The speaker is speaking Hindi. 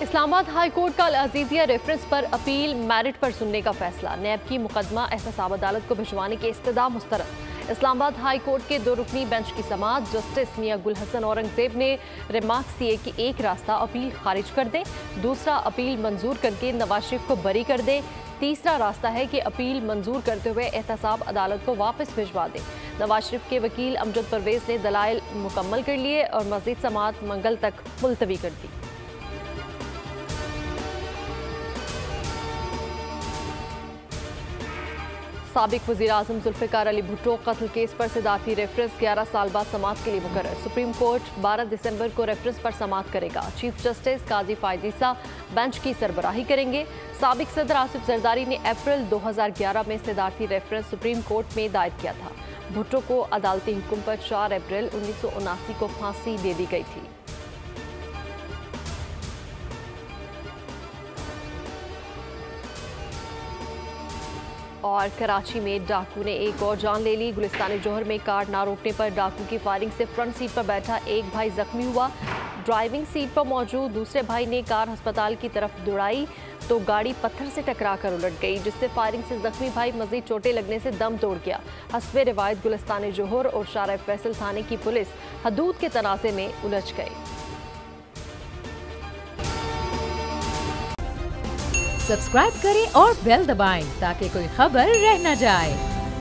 इस्लामाबाद हाई कोर्ट का अल-अज़ीज़िया रेफरेंस पर अपील मेरिट पर सुनने का फैसला। नैब की मुकदमा एहतसाब अदालत को भिजवाने की इस्तदा मुस्तरद। इस्लामाबाद हाई कोर्ट के 2 रुकनी बेंच की समाअत जस्टिस मियां गुल हसन औरंगजेब ने रिमार्क्स दिए कि एक रास्ता अपील खारिज कर दें, दूसरा अपील मंजूर करके नवाज शरीफ को बरी कर दें, तीसरा रास्ता है कि अपील मंजूर करते हुए एहतसाब अदालत को वापस भिजवा दें। नवाज शरीफ के वकील अमजद परवेज ने दलाइल मुकम्मल कर लिए और मजीद समाअत मंगल तक मुलतवी कर दी। साबिक वज़ीर-ए-आज़म जुल्फ़िकार अली भुट्टो कत्ल केस पर सिदारती रेफरेंस 11 साल बाद समाअत के लिए मुकर्रर। सुप्रीम कोर्ट 12 दिसंबर को रेफरेंस पर समाअत करेगा। चीफ जस्टिस काजी फायद ईसा बेंच की सरबराही करेंगे। साबिक सदर आसिफ जरदारी ने अप्रैल 2011 में सिदारती रेफरेंस सुप्रीम कोर्ट में दायर किया था। भुट्टो को अदालती हुक्म पर 4 अप्रैल 1979 को फांसी दे दी गई थी। और कराची में डाकू ने एक और जान ले ली। गुलिस्तान जौहर में कार ना रोकने पर डाकू की फायरिंग से फ्रंट सीट पर बैठा एक भाई जख्मी हुआ। ड्राइविंग सीट पर मौजूद दूसरे भाई ने कार अस्पताल की तरफ दौड़ाई तो गाड़ी पत्थर से टकराकर उलट गई, जिससे फायरिंग से जख्मी भाई मजीद चोटें लगने से दम तोड़ गया। हस्बे रिवायत गुलिस्तान जौहर और शारा फैसल थाने की पुलिस हदूद के तनाज़े में उलझ गई। सब्सक्राइब करें और बेल दबाएं ताकि कोई खबर रह न जाए।